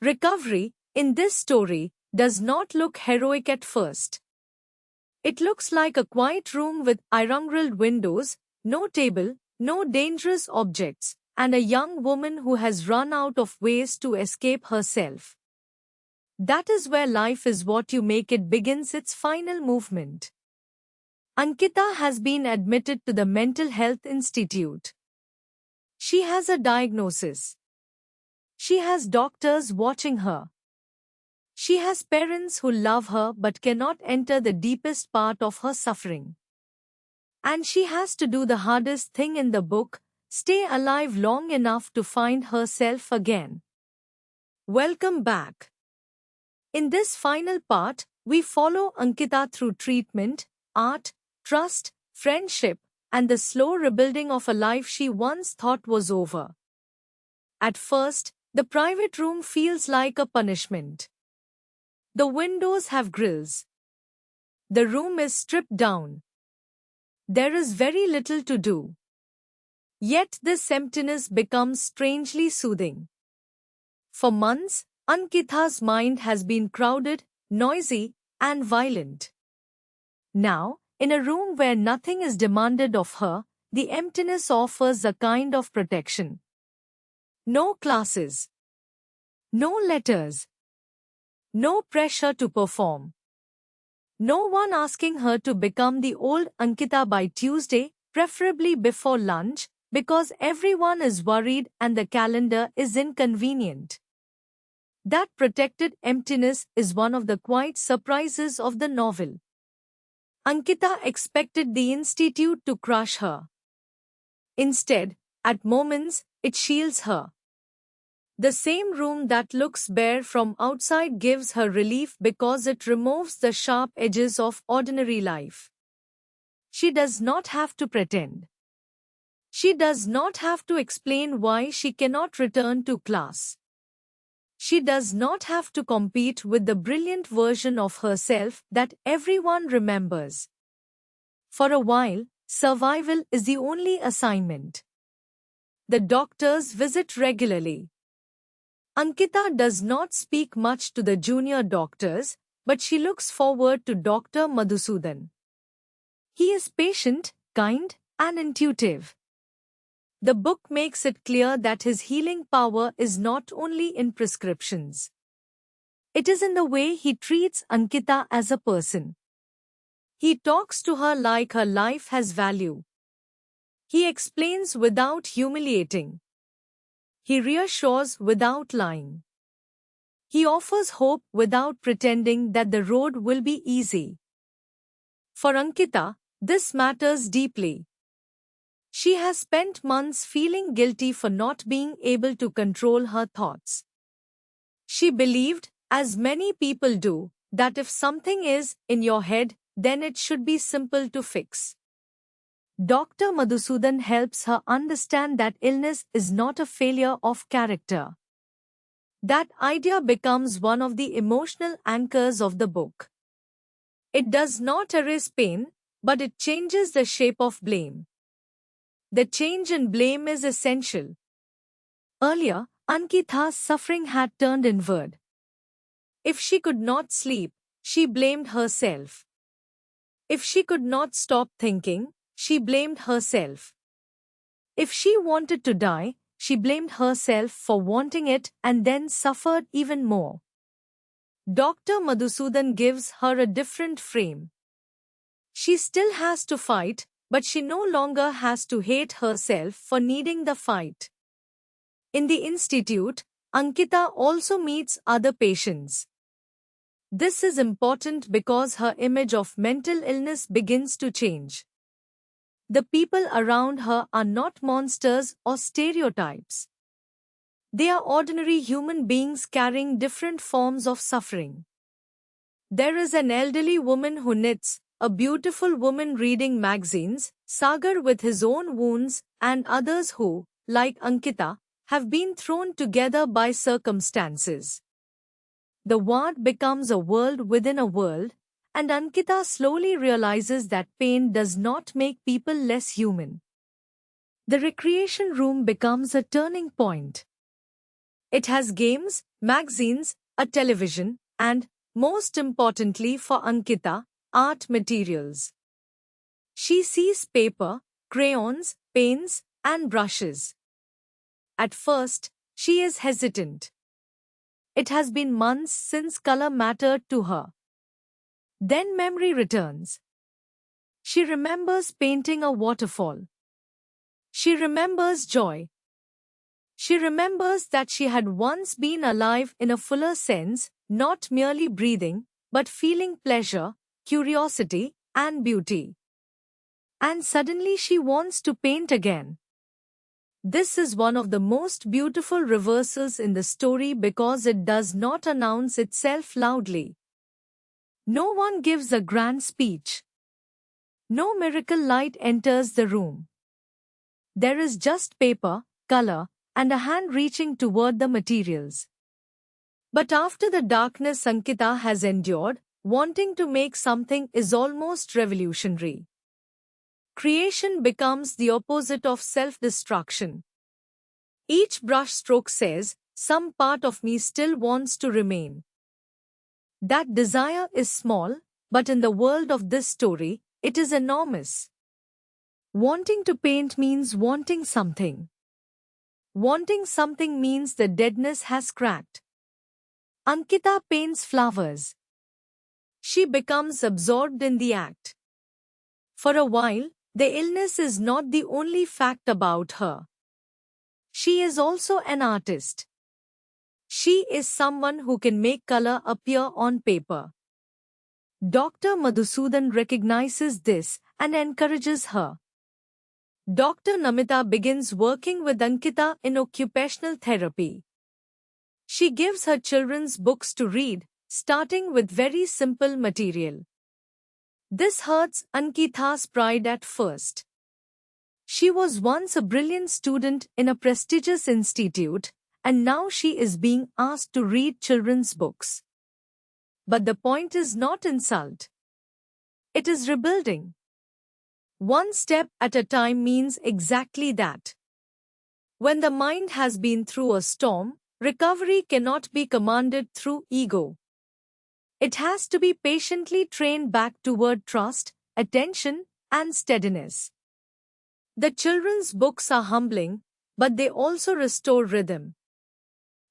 Recovery, in this story, does not look heroic at first. It looks like a quiet room with iron-grilled windows, no table, no dangerous objects, and a young woman who has run out of ways to escape herself. That is where life is what you make it begins its final movement. Ankita has been admitted to the Mental Health Institute. She has a diagnosis. She has doctors watching her. She has parents who love her but cannot enter the deepest part of her suffering. And she has to do the hardest thing in the book, stay alive long enough to find herself again. Welcome back. In this final part, we follow Ankita through treatment, art, trust, friendship, and the slow rebuilding of a life she once thought was over. At first, the private room feels like a punishment. The windows have grills. The room is stripped down. There is very little to do. Yet this emptiness becomes strangely soothing. For months, Ankita's mind has been crowded, noisy, and violent. Now, in a room where nothing is demanded of her, the emptiness offers a kind of protection. No classes. No letters. No pressure to perform. No one asking her to become the old Ankita by Tuesday, preferably before lunch, because everyone is worried and the calendar is inconvenient. That protected emptiness is one of the quiet surprises of the novel. Ankita expected the institute to crush her. Instead, at moments, it shields her. The same room that looks bare from outside gives her relief because it removes the sharp edges of ordinary life. She does not have to pretend. She does not have to explain why she cannot return to class. She does not have to compete with the brilliant version of herself that everyone remembers. For a while, survival is the only assignment. The doctors visit regularly. Ankita does not speak much to the junior doctors, but she looks forward to Dr. Madhusudan. He is patient, kind, and intuitive. The book makes it clear that his healing power is not only in prescriptions. It is in the way he treats Ankita as a person. He talks to her like her life has value. He explains without humiliating. He reassures without lying. He offers hope without pretending that the road will be easy. For Ankita, this matters deeply. She has spent months feeling guilty for not being able to control her thoughts. She believed, as many people do, that if something is in your head, then it should be simple to fix. Dr. Madhusudan helps her understand that illness is not a failure of character. That idea becomes one of the emotional anchors of the book. It does not erase pain, but it changes the shape of blame. The change in blame is essential. Earlier, Ankita's suffering had turned inward. If she could not sleep, she blamed herself. If she could not stop thinking, she blamed herself. If she wanted to die, she blamed herself for wanting it and then suffered even more. Dr. Madhusudan gives her a different frame. She still has to fight, but she no longer has to hate herself for needing the fight. In the institute, Ankita also meets other patients. This is important because her image of mental illness begins to change. The people around her are not monsters or stereotypes. They are ordinary human beings carrying different forms of suffering. There is an elderly woman who knits, a beautiful woman reading magazines, Sagar with his own wounds, and others who, like Ankita, have been thrown together by circumstances. The ward becomes a world within a world, and Ankita slowly realizes that pain does not make people less human. The recreation room becomes a turning point. It has games, magazines, a television, and, most importantly for Ankita, art materials. She sees paper, crayons, paints, and brushes. At first, she is hesitant. It has been months since color mattered to her. Then memory returns. She remembers painting a waterfall. She remembers joy. She remembers that she had once been alive in a fuller sense, not merely breathing, but feeling pleasure, curiosity, and beauty. And suddenly she wants to paint again. This is one of the most beautiful reversals in the story because it does not announce itself loudly. No one gives a grand speech. No miracle light enters the room. There is just paper, color, and a hand reaching toward the materials. But after the darkness Ankita has endured, wanting to make something is almost revolutionary. Creation becomes the opposite of self-destruction. Each brushstroke says, some part of me still wants to remain. That desire is small, but in the world of this story, it is enormous. Wanting to paint means wanting something. Wanting something means the deadness has cracked. Ankita paints flowers. She becomes absorbed in the act. For a while, the illness is not the only fact about her. She is also an artist. She is someone who can make color appear on paper. Dr. Madhusudan recognizes this and encourages her. Dr. Namita begins working with Ankita in occupational therapy. She gives her children's books to read, starting with very simple material. This hurts Ankita's pride at first. She was once a brilliant student in a prestigious institute, and now she is being asked to read children's books. But the point is not insult. It is rebuilding. One step at a time means exactly that. When the mind has been through a storm, recovery cannot be commanded through ego. It has to be patiently trained back toward trust, attention, and steadiness. The children's books are humbling, but they also restore rhythm.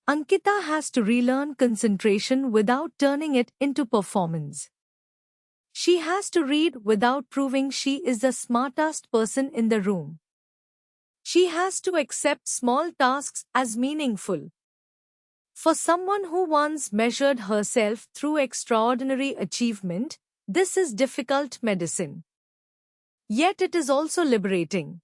Ankita has to relearn concentration without turning it into performance. She has to read without proving she is the smartest person in the room. She has to accept small tasks as meaningful. For someone who once measured herself through extraordinary achievement, this is difficult medicine. Yet it is also liberating.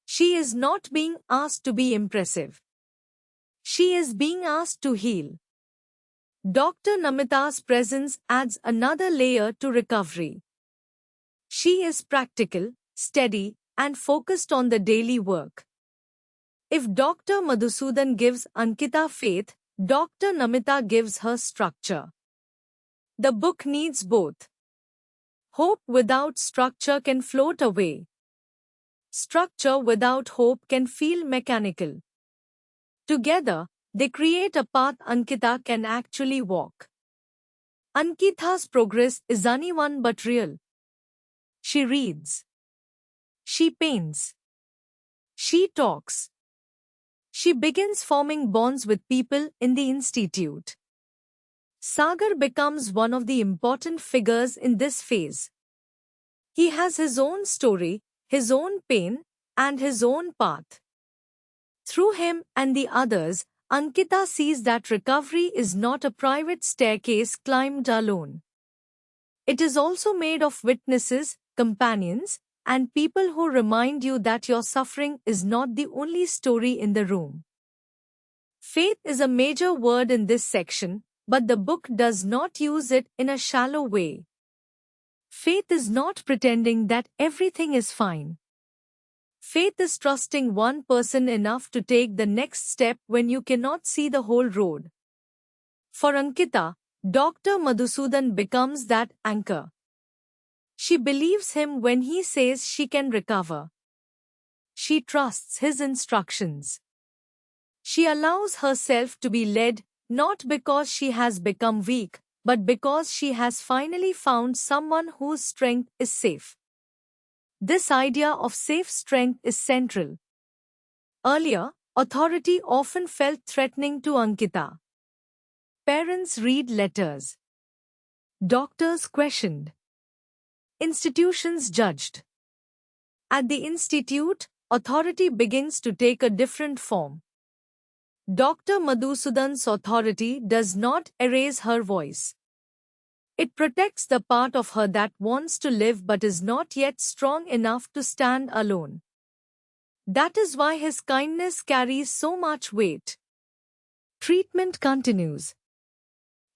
She is not being asked to be impressive. She is being asked to heal. Dr. Namita's presence adds another layer to recovery. She is practical, steady, and focused on the daily work. If Dr. Madhusudan gives Ankita faith, Dr. Namita gives her structure. The book needs both. Hope without structure can float away. Structure without hope can feel mechanical. Together, they create a path Ankita can actually walk. Ankita's progress is uneven but real. She reads. She paints. She talks. She begins forming bonds with people in the institute. Sagar becomes one of the important figures in this phase. He has his own story, his own pain, and his own path. Through him and the others, Ankita sees that recovery is not a private staircase climbed alone. It is also made of witnesses, companions, and people who remind you that your suffering is not the only story in the room. Faith is a major word in this section, but the book does not use it in a shallow way. Faith is not pretending that everything is fine. Faith is trusting one person enough to take the next step when you cannot see the whole road. For Ankita, Dr. Madhusudan becomes that anchor. She believes him when he says she can recover. She trusts his instructions. She allows herself to be led, not because she has become weak, but because she has finally found someone whose strength is safe. This idea of safe strength is central. Earlier, authority often felt threatening to Ankita. Parents read letters. Doctors questioned. Institutions judged. At the institute, authority begins to take a different form. Dr. Madhusudan's authority does not erase her voice. It protects the part of her that wants to live but is not yet strong enough to stand alone. That is why his kindness carries so much weight. Treatment continues.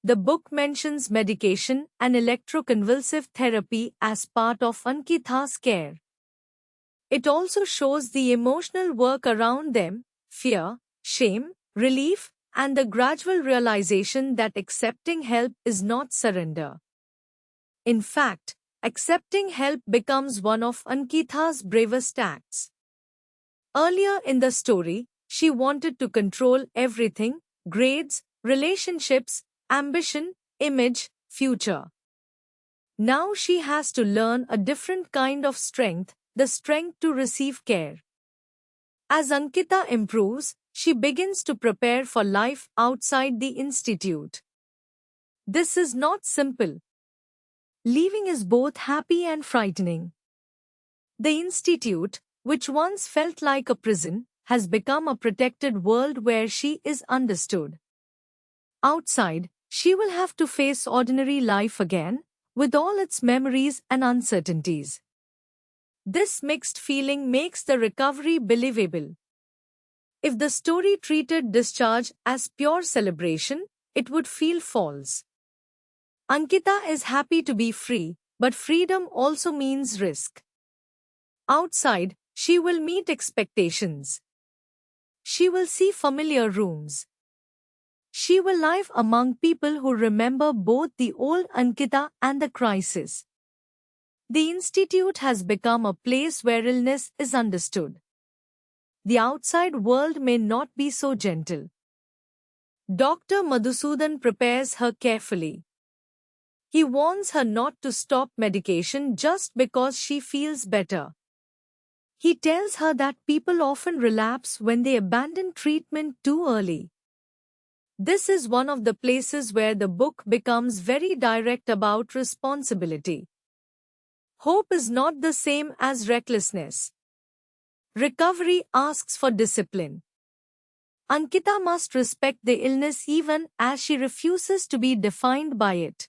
The book mentions medication and electroconvulsive therapy as part of Ankita's care. It also shows the emotional work around them, fear, shame, relief, and the gradual realization that accepting help is not surrender. In fact, accepting help becomes one of Ankita's bravest acts. Earlier in the story, she wanted to control everything: grades, relationships, ambition, image, future. Now she has to learn a different kind of strength, the strength to receive care. As Ankita improves, she begins to prepare for life outside the institute. This is not simple. Leaving is both happy and frightening. The institute, which once felt like a prison, has become a protected world where she is understood. Outside, she will have to face ordinary life again, with all its memories and uncertainties. This mixed feeling makes the recovery believable. If the story treated discharge as pure celebration, it would feel false. Ankita is happy to be free, but freedom also means risk. Outside, she will meet expectations. She will see familiar rooms. She will live among people who remember both the old Ankita and the crisis. The institute has become a place where illness is understood. The outside world may not be so gentle. Dr. Madhusudan prepares her carefully. He warns her not to stop medication just because she feels better. He tells her that people often relapse when they abandon treatment too early. This is one of the places where the book becomes very direct about responsibility. Hope is not the same as recklessness. Recovery asks for discipline. Ankita must respect the illness even as she refuses to be defined by it.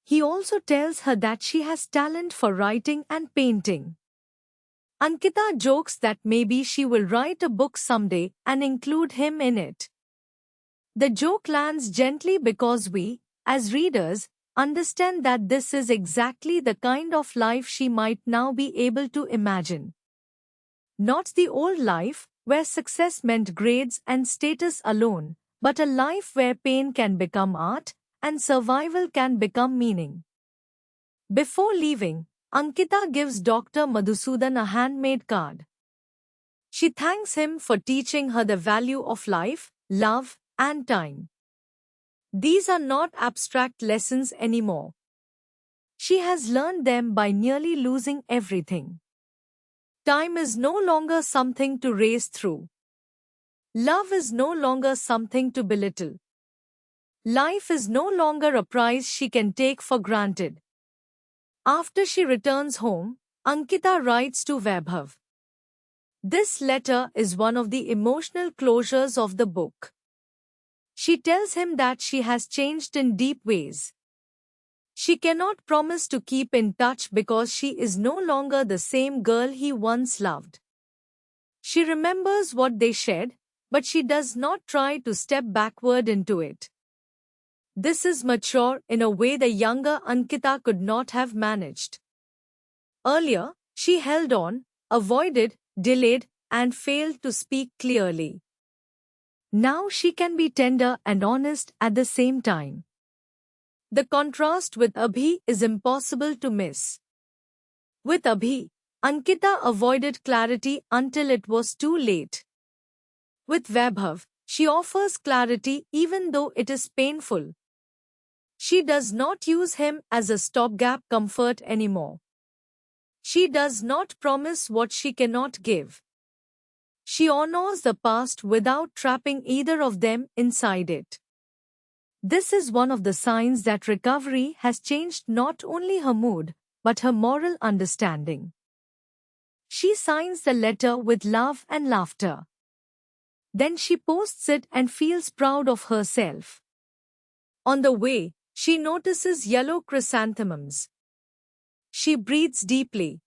He also tells her that she has talent for writing and painting. Ankita jokes that maybe she will write a book someday and include him in it. The joke lands gently because we, as readers, understand that this is exactly the kind of life she might now be able to imagine. Not the old life, where success meant grades and status alone, but a life where pain can become art and survival can become meaning. Before leaving, Ankita gives Dr. Madhusudan a handmade card. She thanks him for teaching her the value of life, love, and time. These are not abstract lessons anymore. She has learned them by nearly losing everything. Time is no longer something to race through. Love is no longer something to belittle. Life is no longer a prize she can take for granted. After she returns home, Ankita writes to Vaibhav. This letter is one of the emotional closures of the book. She tells him that she has changed in deep ways. She cannot promise to keep in touch because she is no longer the same girl he once loved. She remembers what they shared, but she does not try to step backward into it. This is mature in a way the younger Ankita could not have managed. Earlier, she held on, avoided, delayed, and failed to speak clearly. Now she can be tender and honest at the same time. The contrast with Abhi is impossible to miss. With Abhi, Ankita avoided clarity until it was too late. With Vaibhav, she offers clarity even though it is painful. She does not use him as a stopgap comfort anymore. She does not promise what she cannot give. She honors the past without trapping either of them inside it. This is one of the signs that recovery has changed not only her mood, but her moral understanding. She signs the letter with love and laughter. Then she posts it and feels proud of herself. On the way, she notices yellow chrysanthemums. She breathes deeply.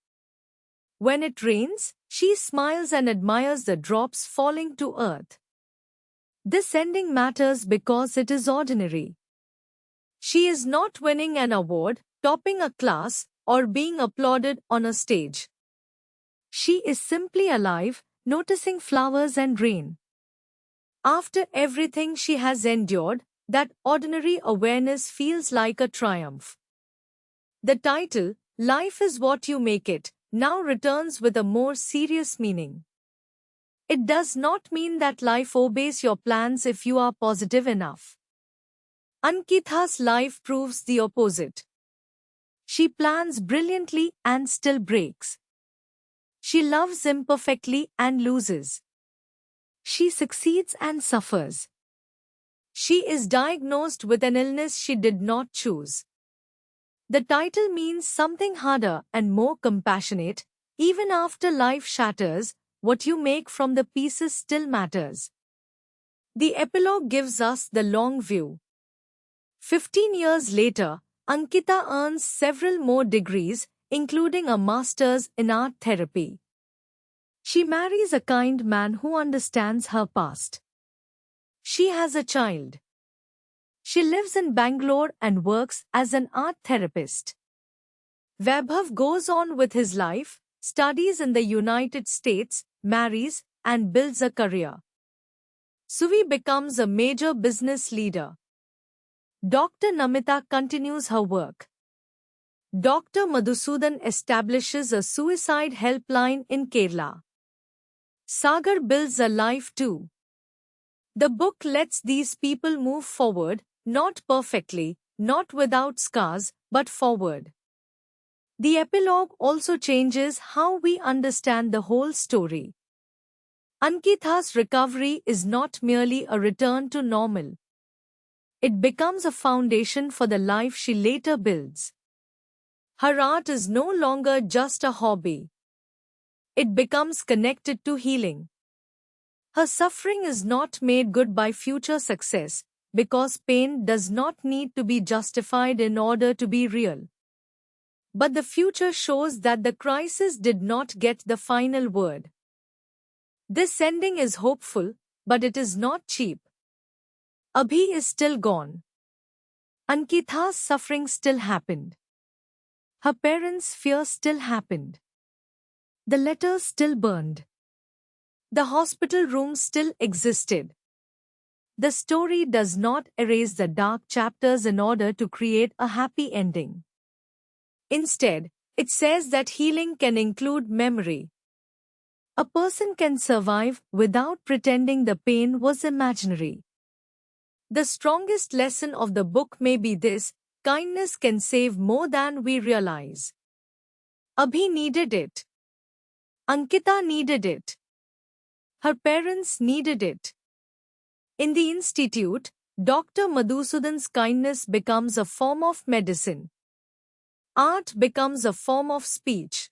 When it rains, she smiles and admires the drops falling to earth. This ending matters because it is ordinary. She is not winning an award, topping a class, or being applauded on a stage. She is simply alive, noticing flowers and rain. After everything she has endured, that ordinary awareness feels like a triumph. The title, Life is What You Make It, now returns with a more serious meaning. It does not mean that life obeys your plans if you are positive enough. Ankita's life proves the opposite. She plans brilliantly and still breaks. She loves imperfectly and loses. She succeeds and suffers. She is diagnosed with an illness she did not choose. The title means something harder and more compassionate. Even after life shatters, what you make from the pieces still matters. The epilogue gives us the long view. 15 years later, Ankita earns several more degrees, including a master's in art therapy. She marries a kind man who understands her past. She has a child. She lives in Bangalore and works as an art therapist. Vaibhav goes on with his life, studies in the United States, marries, and builds a career. Suvi becomes a major business leader. Dr. Namita continues her work. Dr. Madhusudan establishes a suicide helpline in Kerala. Sagar builds a life too. The book lets these people move forward, not perfectly, not without scars, but forward. The epilogue also changes how we understand the whole story. Ankita's recovery is not merely a return to normal. It becomes a foundation for the life she later builds. Her art is no longer just a hobby. It becomes connected to healing. Her suffering is not made good by future success, because pain does not need to be justified in order to be real. But the future shows that the crisis did not get the final word. This ending is hopeful, but it is not cheap. Abhi is still gone. Ankita's suffering still happened. Her parents' fear still happened. The letters still burned. The hospital room still existed. The story does not erase the dark chapters in order to create a happy ending. Instead, it says that healing can include memory. A person can survive without pretending the pain was imaginary. The strongest lesson of the book may be this: kindness can save more than we realize. Abhi needed it. Ankita needed it. Her parents needed it. In the institute, Dr. Madhusudan's kindness becomes a form of medicine. Art becomes a form of speech.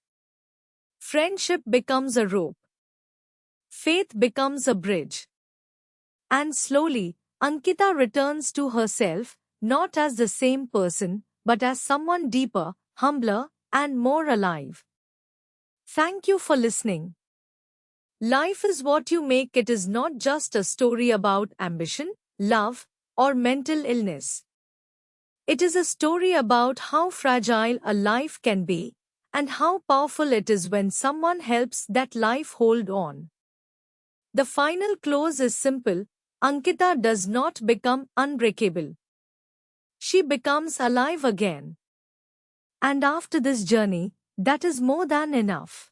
Friendship becomes a rope. Faith becomes a bridge. And slowly, Ankita returns to herself, not as the same person, but as someone deeper, humbler, and more alive. Thank you for listening. Life is what you make it is not just a story about ambition, love, or mental illness. It is a story about how fragile a life can be, and how powerful it is when someone helps that life hold on. The final close is simple: Ankita does not become unbreakable. She becomes alive again. And after this journey, that is more than enough.